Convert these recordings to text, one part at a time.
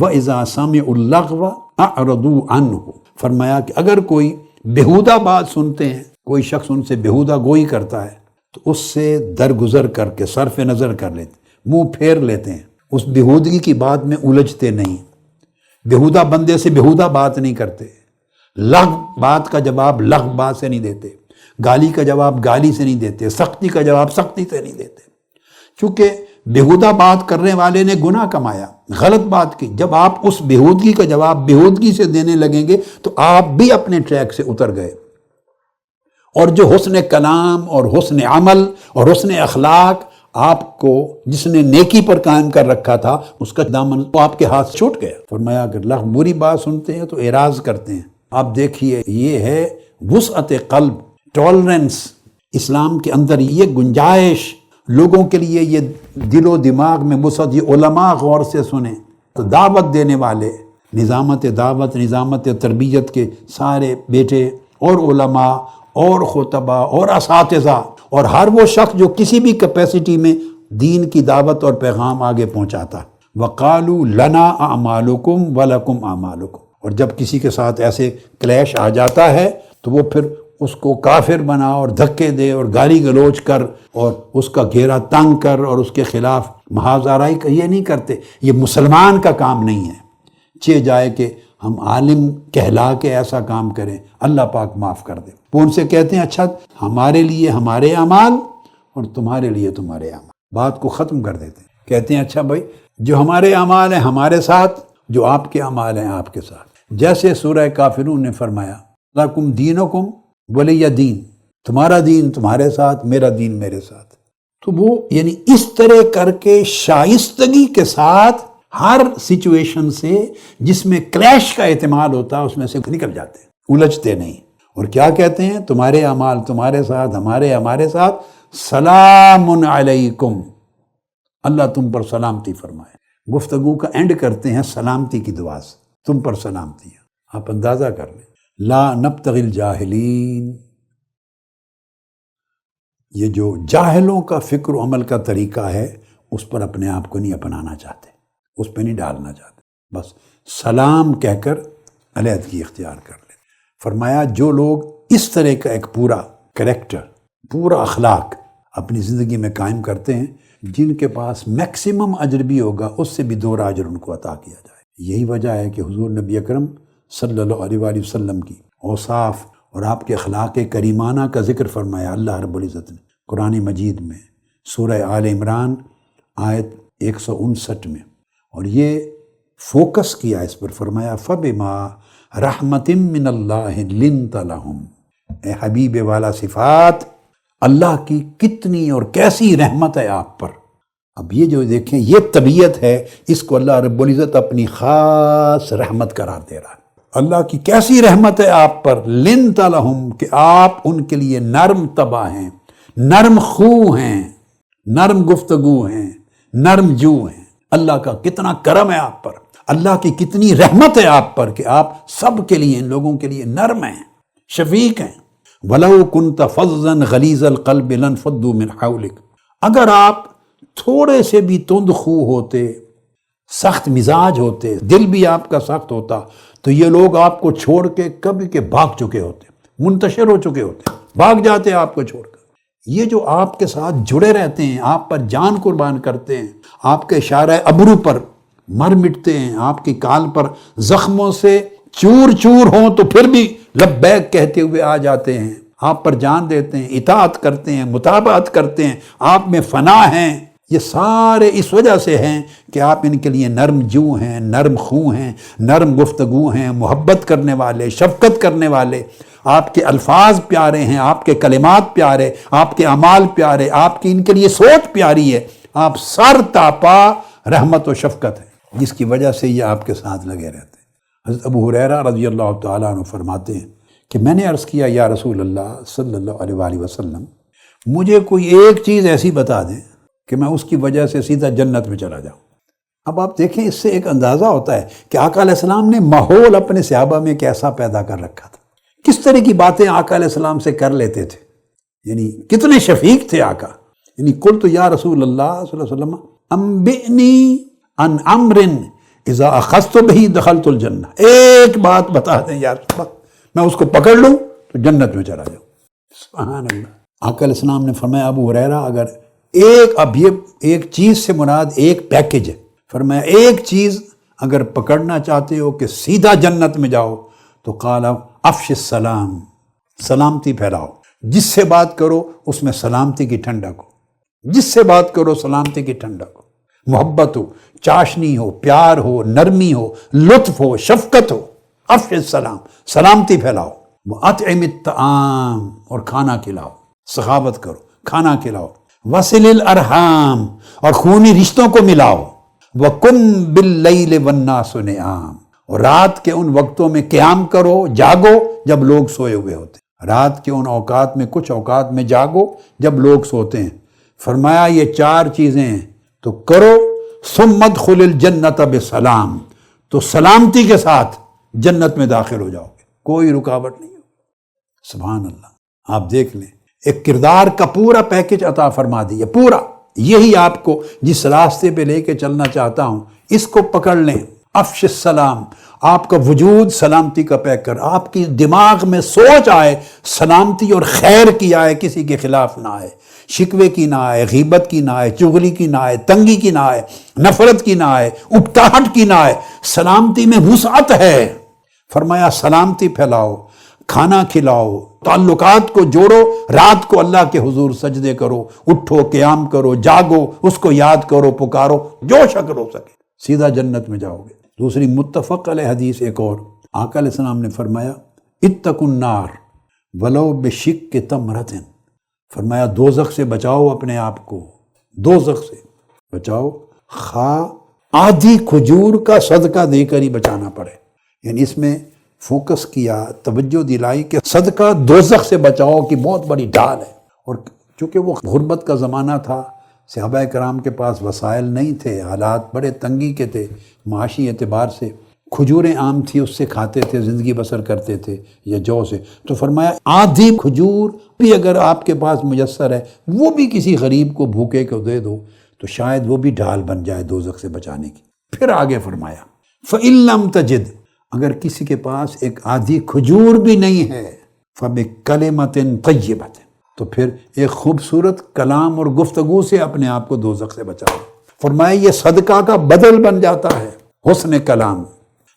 وَإِذَا سَمِعُوا اللَّغْوَ أَعْرَضُوا عَنْهُ، فرمایا کہ اگر کوئی بیہودہ بات سنتے ہیں، کوئی شخص ان سے بیہودہ گوئی کرتا ہے تو اس سے درگزر کر کے صرف نظر کر لیتے، منہ پھیر لیتے ہیں، اس بیہودگی کی بات میں الجھتے نہیں، بیہودہ بندے سے بیہودہ بات نہیں کرتے، لغو بات کا جواب لغو بات سے نہیں دیتے، گالی کا جواب گالی سے نہیں دیتے، سختی کا جواب سختی سے نہیں دیتے، چونکہ بیہودہ بات کرنے والے نے گناہ کمایا، غلط بات کی۔ جب آپ اس بیہودگی کا جواب بیہودگی سے دینے لگیں گے تو آپ بھی اپنے ٹریک سے اتر گئے، اور جو حسن کلام اور حسن عمل اور حسن اخلاق آپ کو جس نے نیکی پر قائم کر رکھا تھا، اس کا دامن تو آپ کے ہاتھ چھوٹ گیا۔ فرمایا اگر لغو بری بات سنتے ہیں تو اعراض کرتے ہیں۔ آپ دیکھیے، یہ ہے وسعت قلب، ٹالرنس۔ اسلام کے اندر یہ گنجائش، لوگوں کے لیے یہ دل و دماغ میں وسعت، یہ علماء غور سے سنیں تو دعوت دینے والے، نظامت دعوت، نظامت تربیت کے سارے بیٹے اور علماء اور خطبہ اور اساتذہ اور ہر وہ شخص جو کسی بھی کیپیسٹی میں دین کی دعوت اور پیغام آگے پہنچاتا۔ وَقَالُوا لَنَا أَعْمَالُكُمْ وَلَكُمْ أَعْمَالُكُمْ، اور جب کسی کے ساتھ ایسے کلیش آ جاتا ہے تو وہ پھر اس کو کافر بنا اور دھکے دے اور گالی گلوچ کر اور اس کا گھیرا تنگ کر اور اس کے خلاف محاذ آرائی کا، یہ نہیں کرتے۔ یہ مسلمان کا کام نہیں ہے۔ چہ جائے کہ ہم عالم کہلا کے ایسا کام کریں، اللہ پاک معاف کر دے۔ وہ ان سے کہتے ہیں اچھا ہمارے لیے ہمارے اعمال اور تمہارے لیے تمہارے اعمال، بات کو ختم کر دیتے ہیں۔ کہتے ہیں اچھا بھائی، جو ہمارے اعمال ہیں ہمارے ساتھ، جو آپ کے اعمال ہیں آپ کے ساتھ۔ جیسے سورہ کافرون نے فرمایا لَکُمْ دِینُکُمْ وَلِیَ دین، تمہارا دین تمہارے ساتھ، میرا دین میرے ساتھ۔ تو وہ یعنی اس طرح کر کے شائستگی کے ساتھ ہر سچویشن سے جس میں کلیش کا احتمال ہوتا ہے اس میں سے نکل جاتے ہیں، الجھتے نہیں۔ اور کیا کہتے ہیں؟ تمہارے اعمال تمہارے ساتھ، ہمارے ساتھ، سلام علیکم، اللہ تم پر سلامتی فرمائے۔ گفتگو کا اینڈ کرتے ہیں سلامتی کی دعا سے، تم پر سلامتی ہے۔ آپ اندازہ کر لیں، لا نبتغی الجاہلین، یہ جو جاہلوں کا فکر و عمل کا طریقہ ہے اس پر اپنے آپ کو نہیں اپنانا چاہتے، اس پہ نہیں ڈالنا چاہتے، بس سلام کہہ کر علیحدگی اختیار کر لیں۔ فرمایا جو لوگ اس طرح کا ایک پورا کریکٹر، پورا اخلاق اپنی زندگی میں قائم کرتے ہیں، جن کے پاس میکسیمم اجر بھی ہوگا اس سے بھی 2 اجر ان کو عطا کیا جائے۔ یہی وجہ ہے کہ حضور نبی اکرم صلی اللہ علیہ وآلہ وسلم کی اوصاف اور آپ کے اخلاق کریمانہ کا ذکر فرمایا اللہ رب العزت نے قرآن مجید میں، سورہ آل عمران آیت 159 میں، اور یہ فوکس کیا اس پر۔ فرمایا فَبِمَا رَحْمَةٍ مِّنَ اللَّهِ لِنْتَ لَهُمْ، اے حبیب والا صفات، اللہ کی کتنی اور کیسی رحمت ہے آپ پر۔ اب یہ جو دیکھیں، یہ طبیعت ہے، اس کو اللہ رب العزت اپنی خاص رحمت قرار دے رہا ہے۔ اللہ کی کیسی رحمت ہے آپ پر، لِنْتَ لَهُمْ، کہ آپ ان کے لیے نرم طبع ہیں، نرم خو ہیں، نرم گفتگو ہیں، نرم جو ہیں۔ اللہ کا کتنا کرم ہے آپ پر، اللہ کی کتنی رحمت ہے آپ پر کہ آپ سب کے لیے، ان لوگوں کے لیے نرم ہیں، شفیق ہیں۔ وَلَوْ كُنْتَ فَظًّا غَلِيظَ الْقَلْبِ لَانفَضُّوا مِنْ حَوْلِكَ، اگر آپ تھوڑے سے بھی تند خو ہوتے، سخت مزاج ہوتے، دل بھی آپ کا سخت ہوتا، تو یہ لوگ آپ کو چھوڑ کے کبھی کے بھاگ چکے ہوتے، منتشر ہو چکے ہوتے، بھاگ جاتے آپ کو چھوڑ کر۔ یہ جو آپ کے ساتھ جڑے رہتے ہیں، آپ پر جان قربان کرتے ہیں، آپ کے اشارہ ابرو پر مر مٹتے ہیں، آپ کی کال پر زخموں سے چور چور ہوں تو پھر بھی لبیک کہتے ہوئے آ جاتے ہیں، آپ پر جان دیتے ہیں، اطاعت کرتے ہیں، متابعت کرتے ہیں، آپ میں فنا ہیں، یہ سارے اس وجہ سے ہیں کہ آپ ان کے لیے نرم جو ہیں، نرم خو ہیں، نرم گفتگو ہیں، محبت کرنے والے، شفقت کرنے والے، آپ کے الفاظ پیارے ہیں، آپ کے کلمات پیارے، آپ کے اعمال پیارے، آپ کی ان کے لیے سوچ پیاری ہے، آپ سر تاپا رحمت و شفقت ہے، جس کی وجہ سے یہ آپ کے ساتھ لگے رہتے ہیں۔ حضرت ابو ہریرہ رضی اللہ تعالیٰ عنہ فرماتے ہیں کہ میں نے عرض کیا یا رسول اللہ صلی اللہ علیہ وآلہ وسلم، مجھے کوئی ایک چیز ایسی بتا دیں کہ میں اس کی وجہ سے سیدھا جنت میں چلا جاؤں۔ اب آپ دیکھیں، اس سے ایک اندازہ ہوتا ہے کہ آقا علیہ السلام نے ماحول اپنے صحابہ میں کیسا پیدا کر رکھا تھا، کس طرح کی باتیں آقا علیہ السلام سے کر لیتے تھے، یعنی کتنے شفیق تھے آقا۔ یعنی قلت یا رسول اللہ صلی اللہ علیہ وسلم انبئنی عن امر اذا اخذت به دخلت الجنہ، ایک بات بتا دیں یار، میں اس کو پکڑ لوں تو جنت میں چلا جاؤں۔ سبحان اللہ۔ آقا علیہ السلام نے فرمایا ابو ہریرہ اگر اب یہ ایک چیز سے مراد ایک پیکج ہے، فرمایا ایک چیز اگر پکڑنا چاہتے ہو کہ سیدھا جنت میں جاؤ تو قال افش السلام، سلامتی پھیلاؤ، جس سے بات کرو اس میں سلامتی کی ٹھنڈک ہو، جس سے بات کرو سلامتی کی ٹھنڈک ہو، محبت ہو، چاشنی ہو، پیار ہو، نرمی ہو، لطف ہو، شفقت ہو، افش السلام، سلامتی پھیلاؤ، وَأَطْعِمِ الطَّعَامَ، اور کھانا کھلاؤ، سخاوت کرو، کھانا کھلاؤ، وَصِلِ الْأَرْحَامَ، اور خونی رشتوں کو ملاؤ، وَقُمْ بِاللَّيْلِ وَالنَّاسُ نِيَامٌ، اور رات کے ان وقتوں میں قیام کرو، جاگو جب لوگ سوئے ہوئے ہوتے ہیں، رات کے ان اوقات میں کچھ اوقات میں جاگو جب لوگ سوتے ہیں۔ فرمایا یہ چار چیزیں ہیں تو کرو، ثم ادخل الجنت بسلام، تو سلامتی کے ساتھ جنت میں داخل ہو جاؤ گے، کوئی رکاوٹ نہیں ہوگی۔ سبحان اللہ۔ آپ دیکھ لیں، ایک کردار کا پورا پیکج عطا فرما دیا، پورا۔ یہی آپ کو جس راستے پہ لے کے چلنا چاہتا ہوں، اس کو پکڑ لیں۔ افش السلام، آپ کا وجود سلامتی کا پیکر، آپ کی دماغ میں سوچ آئے سلامتی اور خیر کی آئے، کسی کے خلاف نہ آئے، شکوے کی نہ آئے، غیبت کی نہ آئے، چغلی کی نہ آئے، تنگی کی نہ آئے، نفرت کی نہ آئے، اکتاہٹ کی نہ آئے۔ سلامتی میں وسعت ہے۔ فرمایا سلامتی پھیلاؤ، کھانا کھلاؤ، تعلقات کو جوڑو، رات کو اللہ کے حضور سجدے کرو، اٹھو، قیام کرو، جاگو، اس کو یاد کرو، پکارو، جو شکل ہو سکے، سیدھا جنت میں جاؤ گے۔ دوسری متفق علیہ حدیث ایک اور، آقا علیہ السلام نے فرمایا اتقوا النار ولو بشق تمرۃ، فرمایا دوزخ سے بچاؤ اپنے آپ کو، دوزخ سے بچاؤ، خواہ آدھی کھجور کا صدقہ دے کر ہی بچانا پڑے۔ یعنی اس میں فوکس کیا، توجہ دلائی کہ صدقہ دوزخ سے بچاؤ کی بہت بڑی ڈال ہے۔ اور چونکہ وہ غربت کا زمانہ تھا، صحابہ کرام کے پاس وسائل نہیں تھے، حالات بڑے تنگی کے تھے، معاشی اعتبار سے کھجوریں عام تھی، اس سے کھاتے تھے، زندگی بسر کرتے تھے، یا جو سے، تو فرمایا آدھی کھجور بھی اگر آپ کے پاس میسر ہے، وہ بھی کسی غریب کو، بھوکے کو دے دو تو شاید وہ بھی ڈھال بن جائے دوزخ سے بچانے کی۔ پھر آگے فرمایا فَإِن لَمْ تَجِدْ، اگر کسی کے پاس ایک آدھی کھجور بھی نہیں ہے، فَبِكَلِمَةٍ طَيِّبَةٍ، تو پھر ایک خوبصورت کلام اور گفتگو سے اپنے آپ کو دوزخ سے بچاؤ۔ فرمایا یہ صدقہ کا بدل بن جاتا ہے، حسن کلام،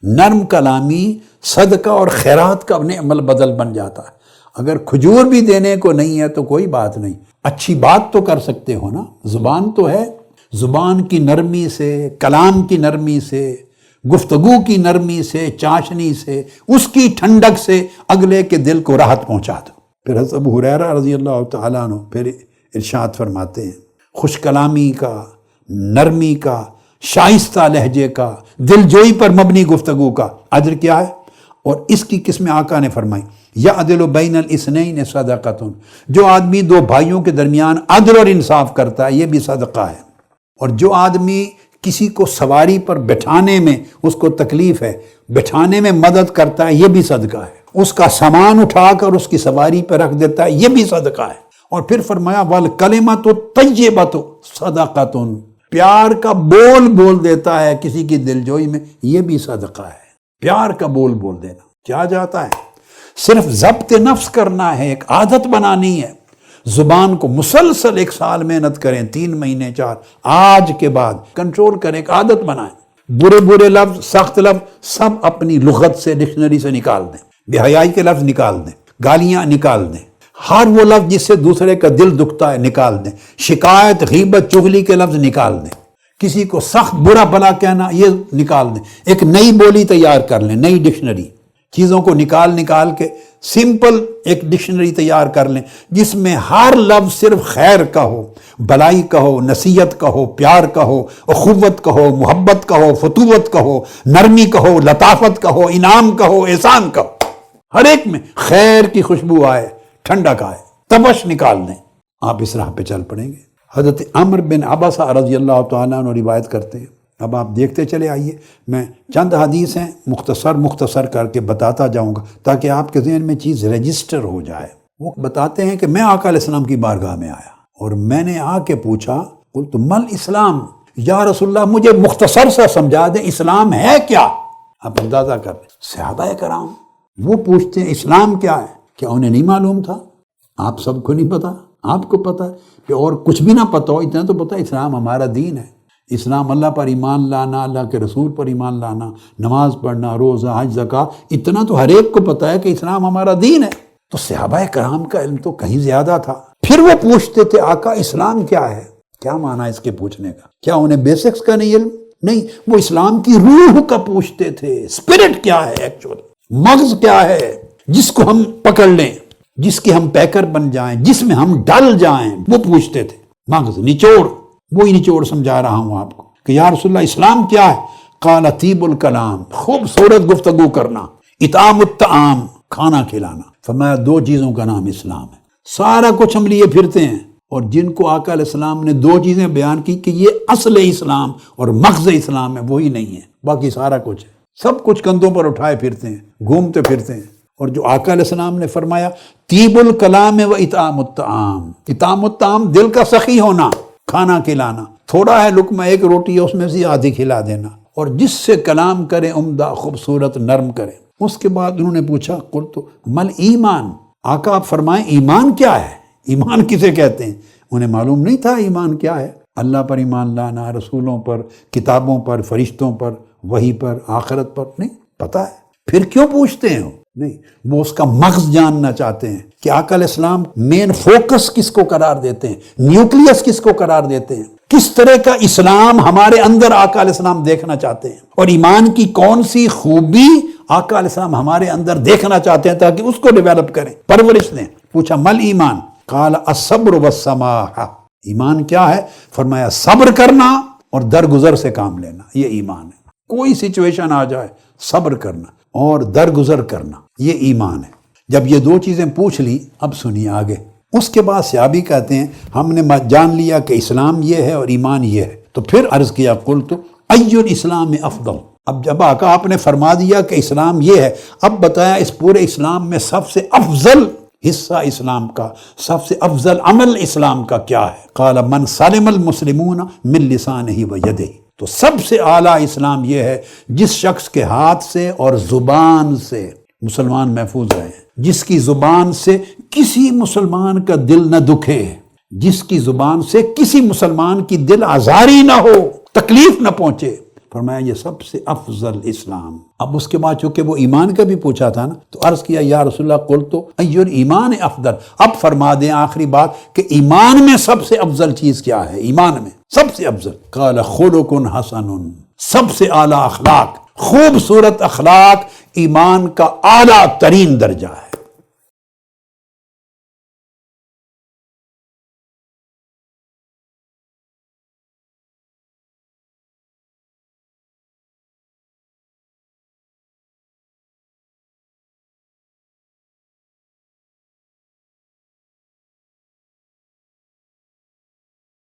نرم کلامی صدقہ اور خیرات کا نعم البدل بن جاتا ہے۔ اگر کھجور بھی دینے کو نہیں ہے تو کوئی بات نہیں، اچھی بات تو کر سکتے ہو نا، زبان تو ہے، زبان کی نرمی سے، کلام کی نرمی سے، گفتگو کی نرمی سے، چاشنی سے، اس کی ٹھنڈک سے اگلے کے دل کو راحت پہنچا دو۔ پھر حضرت ابو ہریرہ رضی اللہ تعالیٰ عنہ پھر ارشاد فرماتے ہیں، خوش کلامی کا، نرمی کا، شائستہ لہجے کا، دل جوئی پر مبنی گفتگو کا اجر کیا ہے؟ اور اس کی قسم آقا نے فرمائی یعدل بین الاثنین صدقۃ، جو آدمی دو بھائیوں کے درمیان عدل اور انصاف کرتا ہے یہ بھی صدقہ ہے۔ اور جو آدمی کسی کو سواری پر بٹھانے میں اس کو تکلیف ہے، بٹھانے میں مدد کرتا ہے یہ بھی صدقہ ہے۔ اس کا سامان اٹھا کر اس کی سواری پر رکھ دیتا ہے یہ بھی صدقہ ہے۔ اور پھر فرمایا والکلمۃ الطیبۃ صدقۃ، پیار کا بول بول دیتا ہے کسی کی دلجوئی میں یہ بھی صدقہ ہے۔ پیار کا بول بول دینا کیا جاتا ہے؟ صرف ضبط نفس کرنا ہے، ایک عادت بنانی ہے۔ زبان کو مسلسل 1 سال محنت کریں، 3 مہینے 4، آج کے بعد کنٹرول کریں، ایک عادت بنائیں۔ برے برے لفظ، سخت لفظ سب اپنی لغت سے، ڈکشنری سے نکال دیں، بے حیائی کے لفظ نکال دیں، گالیاں نکال دیں، ہر وہ لفظ جس سے دوسرے کا دل دکھتا ہے نکال دیں، شکایت، غیبت، چغلی کے لفظ نکال دیں، کسی کو سخت برا بھلا کہنا یہ نکال دیں، ایک نئی بولی تیار کر لیں، نئی ڈکشنری، چیزوں کو نکال کے سمپل ایک ڈکشنری تیار کر لیں جس میں ہر لفظ صرف خیر کا ہو، بلائی کا ہو، نصیحت کا ہو، پیار کا ہو، اخوت کا ہو، محبت کا ہو، فتوت کا ہو، نرمی کا ہو، لطافت کا ہو، انعام کا ہو، احسان کا ہو، ہر ایک میں خیر کی خوشبو آئے، ٹھنڈک آئے، تبش نکال دیں، آپ اس راہ پہ چل پڑیں گے۔ حضرت عمر بن عبسہ رضی اللہ تعالیٰ عنہ روایت کرتے ہیں، اب آپ دیکھتے چلے آئیے، میں چند حدیث ہیں مختصر کر کے بتاتا جاؤں گا تاکہ آپ کے ذہن میں چیز رجسٹر ہو جائے۔ وہ بتاتے ہیں کہ میں آقا علیہ السلام کی بارگاہ میں آیا اور میں نے آ کے پوچھا قلت مل اسلام، یا رسول اللہ مجھے مختصر سا سمجھا دیں اسلام ہے کیا؟ آپ اندازہ کر لیں صحابہ کرام وہ پوچھتے ہیں اسلام کیا ہے، کیا انہیں نہیں معلوم تھا؟ آپ سب کو نہیں پتا، آپ کو پتا ہے کہ اور کچھ بھی نہ پتا ہو، اتنا تو پتا ہے اسلام ہمارا دین ہے۔ اسلام اللہ پر ایمان لانا، اللہ کے رسول پر ایمان لانا، نماز پڑھنا، روزہ، حج، زکوٰۃ، اتنا تو ہر ایک کو پتا ہے کہ اسلام ہمارا دین ہے۔ تو صحابہ کرام کا علم تو کہیں زیادہ تھا۔ پھر وہ پوچھتے تھے آقا اسلام کیا ہے؟ کیا معنی ہے اس کے پوچھنے کا؟ کیا انہیں بیسکس کا نہیں علم؟ نہیں، وہ اسلام کی روح کا پوچھتے تھے، اسپرٹ کیا ہے ایکچوئل، مغز کیا ہے جس کو ہم پکڑ لیں، جس کے ہم پیکر بن جائیں، جس میں ہم ڈل جائیں، وہ پوچھتے تھے۔ مغز، نچوڑ، وہی نچوڑ سمجھا رہا ہوں آپ کو کہ یا رسول اللہ اسلام کیا ہے؟ قال طیب الکلام، خوبصورت گفتگو کرنا، اطعام الطعام، کھانا کھلانا۔ فرمایا دو چیزوں کا نام اسلام ہے۔ سارا کچھ ہم لیے پھرتے ہیں، اور جن کو آقا علیہ السلام نے دو چیزیں بیان کی کہ یہ اصل اسلام اور مغز اسلام ہے، وہی نہیں ہے، باقی سارا کچھ ہے۔ سب کچھ کندھوں پر اٹھائے پھرتے ہیں، گھومتے پھرتے ہیں۔ اور جو آقا علیہ السلام نے فرمایا طیب الکلام و اطعام الطعام، اطعام الطعام دل کا سخی ہونا، کھانا کھلانا، تھوڑا ہے لقمہ ایک روٹی ہے اس میں سے آدھی کھلا دینا، اور جس سے کلام کرے عمدہ، خوبصورت، نرم کرے۔ اس کے بعد انہوں نے پوچھا قلت مل ایمان، آقا آپ فرمائیں ایمان کیا ہے؟ ایمان کسے کہتے ہیں؟ انہیں معلوم نہیں تھا ایمان کیا ہے۔ اللہ پر ایمان لانا، رسولوں پر، کتابوں پر، فرشتوں پر، وحی پر، آخرت پر، نہیں پتا ہے۔ پھر کیوں پوچھتے ہیں؟ نہیں، وہ اس کا مغز جاننا چاہتے ہیں کہ آقا علیہ السلام مین فوکس کس کو قرار دیتے ہیں، نیوکلیس کس کو قرار دیتے ہیں، کس طرح کا اسلام ہمارے اندر آقا علیہ السلام دیکھنا چاہتے ہیں، اور ایمان کی کون سی خوبی آقا علیہ السلام ہمارے اندر دیکھنا چاہتے ہیں تاکہ اس کو ڈیولپ کریں، پرورش دیں۔ پوچھا مل ایمان، قال الصبر والسماحہ، ایمان کیا ہے؟ فرمایا صبر کرنا اور درگزر سے کام لینا، یہ ایمان ہے۔ کوئی سچویشن آ جائے صبر کرنا اور درگزر کرنا، یہ ایمان ہے۔ جب یہ دو چیزیں پوچھ لی، اب سنیے آگے۔ اس کے بعد صحابی کہتے ہیں ہم نے جان لیا کہ اسلام یہ ہے اور ایمان یہ ہے، تو پھر عرض کیا قلت ای الاسلام افضل۔ اب جب آقا آپ نے فرما دیا کہ اسلام یہ ہے، اب بتایا اس پورے اسلام میں سب سے افضل حصہ اسلام کا، سب سے افضل عمل اسلام کا کیا ہے؟ قال من سلم المسلمون من لسانہ و یدہ، تو سب سے اعلیٰ اسلام یہ ہے جس شخص کے ہاتھ سے اور زبان سے مسلمان محفوظ رہے، جس کی زبان سے کسی مسلمان کا دل نہ دکھے، جس کی زبان سے کسی مسلمان کی دل آزاری نہ ہو، تکلیف نہ پہنچے۔ فرمایا یہ سب سے افضل اسلام۔ اب اس کے بعد چونکہ وہ ایمان کا بھی پوچھا تھا نا، تو عرض کیا یا رسول اللہ قلت ای الایمان افضل، اب فرما دیں آخری بات کہ ایمان میں سب سے افضل چیز کیا ہے؟ ایمان میں سب سے افضل قال خلق حسن، سب سے اعلیٰ اخلاق، خوبصورت اخلاق ایمان کا اعلیٰ ترین درجہ ہے۔